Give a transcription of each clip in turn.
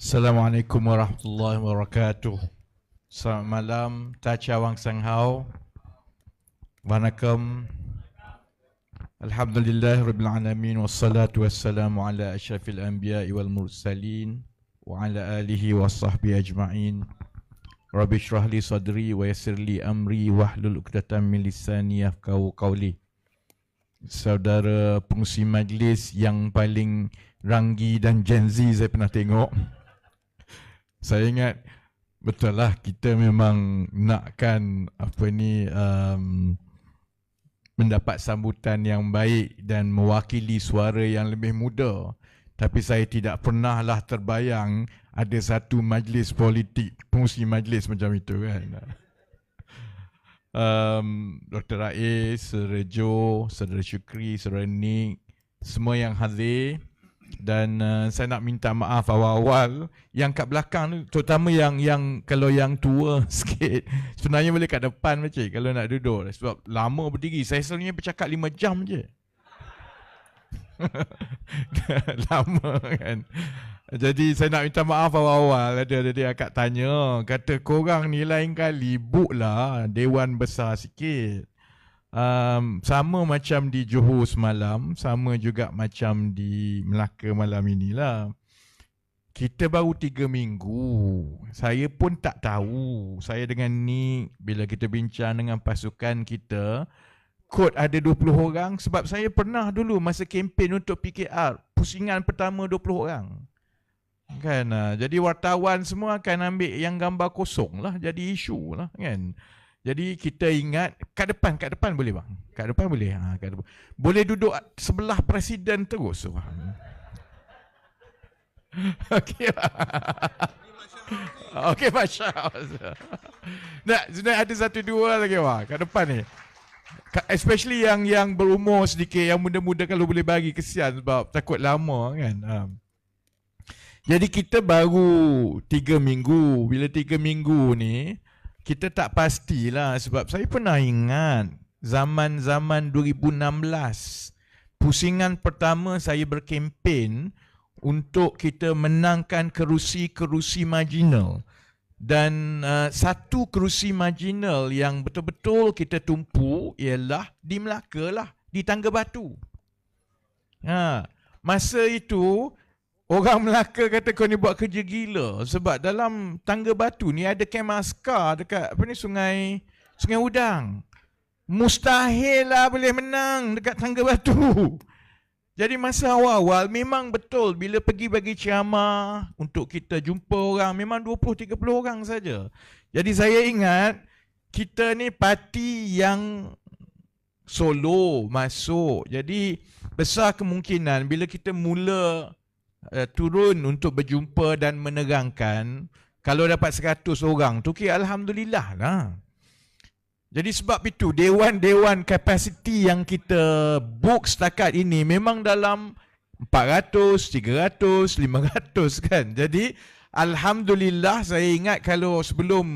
Assalamualaikum warahmatullahi wabarakatuh. Selamat malam, Tacha Wang Sang Hao. Wanakkam. Alhamdulillah Rabbil Alamin. Wassalatu wassalamu ala ashrafil anbiya wal mursalin. Wa ala alihi wa sahbihi ajma'in. Rabbi shrah li sadri wa yassir li amri wahlul 'uqdatam min lisani yafqahu qawli. Saudara pengurusi majlis yang paling Ranggi dan Gen Z saya pernah tengok. Saya ingat betul lah kita memang nakkan mendapat sambutan yang baik dan mewakili suara yang lebih muda. Tapi saya tidak pernah lah terbayang ada satu majlis politik, pengurusi majlis macam itu kan. Dr. Rais, Saudara Jo, Saudara Syukri, Saudara Nick, semua yang hadir. Dan saya nak minta maaf awal-awal yang kat belakang tu, terutama yang kalau yang tua sikit, sebenarnya boleh kat depan macam kalau nak duduk, sebab lama berdiri. Saya selalunya bercakap 5 jam je. Lama kan. Jadi saya nak minta maaf awal-awal. Ada akak tanya, kata korang ni lain kali book lah Dewan Besar sikit. Sama macam di Johor semalam, sama juga macam di Melaka malam inilah. Kita baru 3 minggu. Saya pun tak tahu. Saya dengan ni bila kita bincang dengan pasukan kita, kod ada 20 orang sebab saya pernah dulu masa kempen untuk PKR, pusingan pertama 20 orang. Kan? Jadi wartawan semua akan ambil yang gambar kosong lah, jadi isu lah kan. Jadi kita ingat kat depan boleh bang? Kat depan boleh. Kat depan. Boleh duduk sebelah presiden terus. Okey. Okey, masya-Allah. Nah, sebenarnya ada 1-2 lagi bang kat depan ni. Especially yang berumur sedikit, yang muda-muda kalau boleh bagi, kesian sebab takut lama kan. Jadi kita baru 3 minggu. Bila 3 minggu ni kita tak pastilah sebab saya pernah ingat zaman-zaman 2016 pusingan pertama saya berkempen untuk kita menangkan kerusi-kerusi marginal, dan satu kerusi marginal yang betul-betul kita tumpu ialah di Melaka lah, di Tangga Batu. Masa itu orang Melaka kata kau ni buat kerja gila sebab dalam Tangga Batu ni ada kem askar dekat Sungai Udang. Mustahil lah boleh menang dekat Tangga Batu. Jadi masa awal-awal memang betul bila pergi bagi ceramah untuk kita jumpa orang memang 20-30 orang saja. Jadi saya ingat kita ni parti yang solo masuk. Jadi besar kemungkinan bila kita mula turun untuk berjumpa dan menerangkan, kalau dapat 100 orang tu alhamdulillah lah. Jadi sebab itu dewan-dewan kapasiti yang kita book setakat ini memang dalam 400, 300, 500 kan. Jadi alhamdulillah, saya ingat kalau sebelum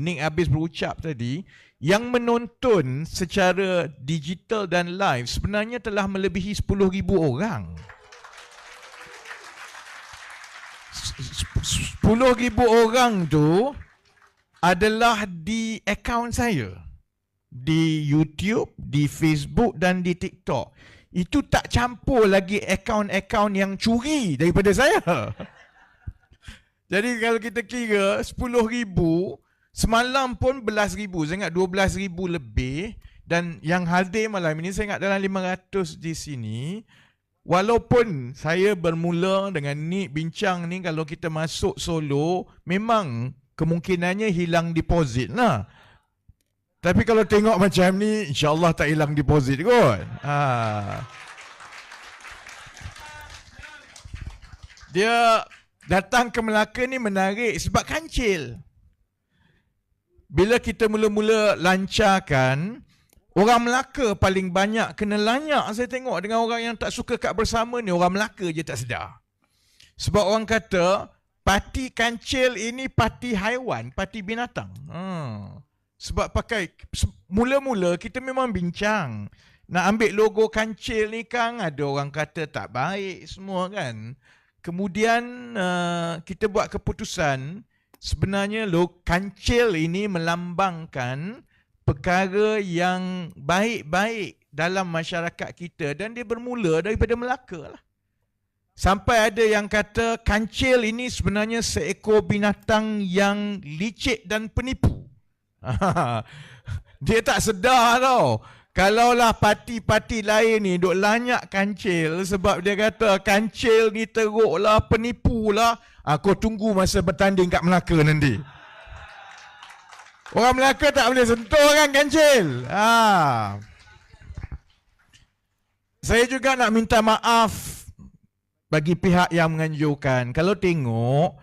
Nick habis berucap tadi, yang menonton secara digital dan live sebenarnya telah melebihi 10,000 orang. 10,000 orang tu adalah di akaun saya, di YouTube, di Facebook dan di TikTok. Itu tak campur lagi akaun-akaun yang curi daripada saya. Jadi kalau kita kira 10,000, semalam pun belas ribu, saya ingat 12,000 lebih. Dan yang hadir malam ini saya ingat dalam 500 di sini. Walaupun saya bermula dengan ni bincang ni, kalau kita masuk solo memang kemungkinannya hilang deposit lah. Tapi kalau tengok macam ni, insyaAllah tak hilang deposit kot. Dia datang ke Melaka ni menarik sebab kancil. Bila kita mula-mula lancarkan, orang Melaka paling banyak kena lanyak saya tengok dengan orang yang tak suka kat bersama ni. Orang Melaka je tak sedar. Sebab orang kata parti kancil ini parti haiwan, parti binatang. Sebab pakai, mula-mula kita memang bincang nak ambil logo kancil ni kan, ada orang kata tak baik semua kan. kemudian kita buat keputusan, sebenarnya kancil ini melambangkan perkara yang baik-baik dalam masyarakat kita dan dia bermula daripada Melaka lah. Sampai ada yang kata kancil ini sebenarnya seekor binatang yang licik dan penipu. Dia tak sedar tau. Kalaulah parti-parti lain ni duk lanyak kancil sebab dia kata kancil ni teruk lah, penipu lah. Kau tunggu masa bertanding kat Melaka nanti. Orang Melaka tak boleh sentuh kan kancil. Saya juga nak minta maaf bagi pihak yang menganjurkan. Kalau tengok,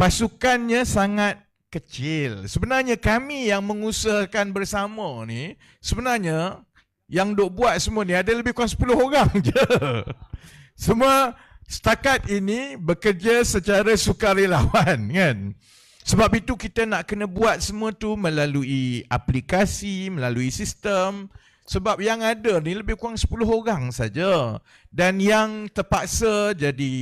pasukannya sangat kecil. Sebenarnya kami yang mengusahakan bersama ni, sebenarnya yang duk buat semua ni ada lebih kurang 10 orang je. Semua setakat ini bekerja secara sukarelawan kan. Sebab itu kita nak kena buat semua tu melalui aplikasi, melalui sistem. Sebab yang ada ni lebih kurang 10 orang saja. Dan yang terpaksa jadi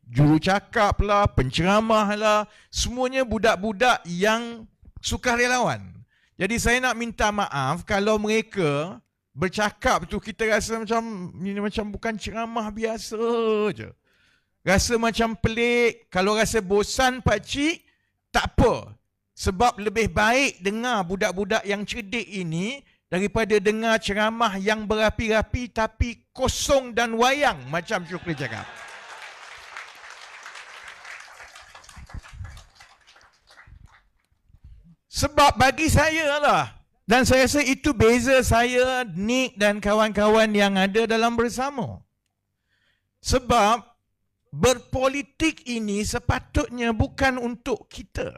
jurucakap lah, penceramah lah, semuanya budak-budak yang sukarelawan. Jadi saya nak minta maaf kalau mereka bercakap tu kita rasa macam ini macam bukan ceramah biasa je. Rasa macam pelik. Kalau rasa bosan pakcik, tak apa. Sebab lebih baik dengar budak-budak yang cerdik ini daripada dengar ceramah yang berapi-rapi tapi kosong dan wayang macam Syukri cakap. Sebab bagi saya lah, dan saya rasa itu beza saya, Nick dan kawan-kawan yang ada dalam bersama. Sebab berpolitik ini sepatutnya bukan untuk kita.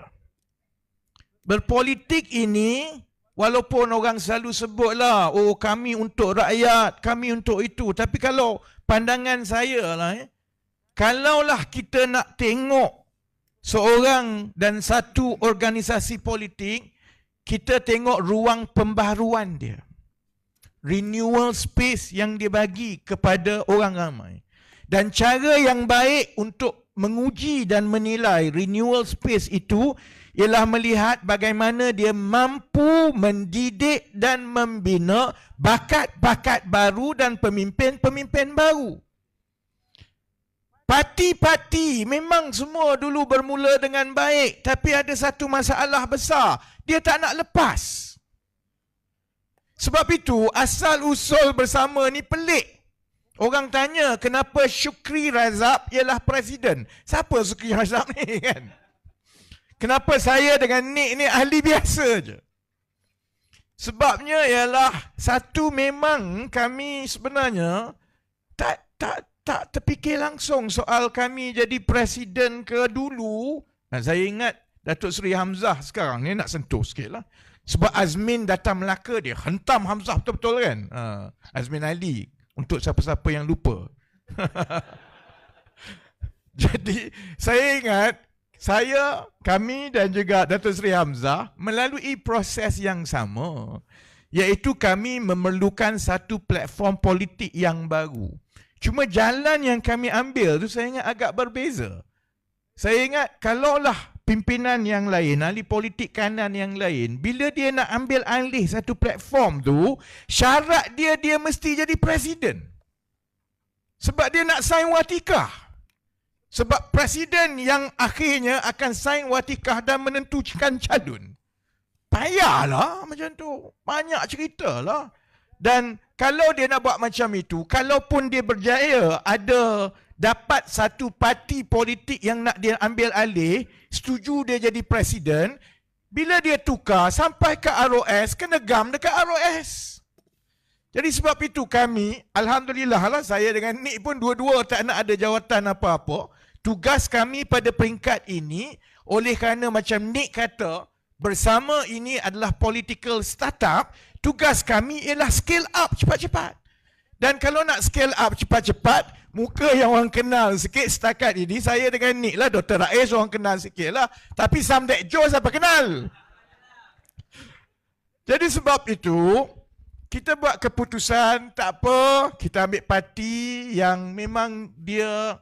Berpolitik ini, walaupun orang selalu sebutlah, oh kami untuk rakyat, kami untuk itu. Tapi kalau pandangan saya lah, kalaulah kita nak tengok seorang dan satu organisasi politik, kita tengok ruang pembaharuan dia. Renewal space yang dia bagi kepada orang ramai. Dan cara yang baik untuk menguji dan menilai renewal space itu ialah melihat bagaimana dia mampu mendidik dan membina bakat-bakat baru dan pemimpin-pemimpin baru. Parti-parti memang semua dulu bermula dengan baik, tapi ada satu masalah besar, dia tak nak lepas. Sebab itu asal-usul bersama ni pelik. Orang tanya kenapa Syukri Razak ialah presiden. Siapa Syukri Razak ni kan? Kenapa saya dengan Nick ni ahli biasa je? Sebabnya ialah satu, memang kami sebenarnya tak terfikir langsung soal kami jadi presiden ke dulu. Dan saya ingat Datuk Seri Hamzah sekarang ni nak sentuh sikit lah. Sebab Azmin datang Melaka, dia hentam Hamzah betul-betul kan. Azmin Ali, untuk siapa-siapa yang lupa. Jadi saya ingat, kami dan juga Datuk Seri Hamzah melalui proses yang sama, iaitu kami memerlukan satu platform politik yang baru. Cuma jalan yang kami ambil tu saya ingat agak berbeza. Saya ingat kalaulah pimpinan yang lain, ahli politik kanan yang lain, bila dia nak ambil alih satu platform tu, syarat dia mesti jadi presiden. Sebab dia nak sign watikah. Sebab presiden yang akhirnya akan sign watikah dan menentukan calon. Payahlah macam tu. Banyak cerita lah. Dan kalau dia nak buat macam itu, kalaupun dia berjaya ada dapat satu parti politik yang nak dia ambil alih, setuju dia jadi presiden, bila dia tukar sampai ke ROS, kena gam dekat ROS. Jadi sebab itu kami, alhamdulillah lah, saya dengan Nick pun dua-dua tak nak ada jawatan apa-apa. Tugas kami pada peringkat ini, oleh kerana macam Nick kata, bersama ini adalah political startup, tugas kami ialah scale up cepat-cepat. Dan kalau nak scale up cepat-cepat, muka yang orang kenal sikit setakat ini, saya dengan Nick lah, Dr. Rais orang kenal sikit lah. Tapi Samdek Joe siapa kenal? Jadi sebab itu, kita buat keputusan, tak apa, kita ambil parti yang memang dia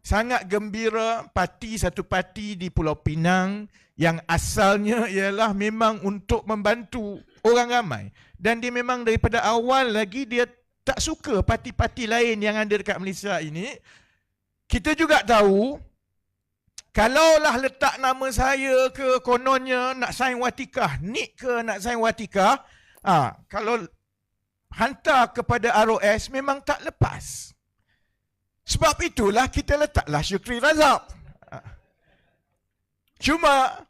sangat gembira satu parti di Pulau Pinang yang asalnya ialah memang untuk membantu orang ramai. Dan dia memang daripada awal lagi dia tak suka parti-parti lain yang ada dekat Malaysia ini. Kita juga tahu, kalaulah letak nama saya ke kononnya nak sign watikah, Nik ke nak sign watikah, kalau hantar kepada ROS memang tak lepas. Sebab itulah kita letaklah Syukri Razak. Cuma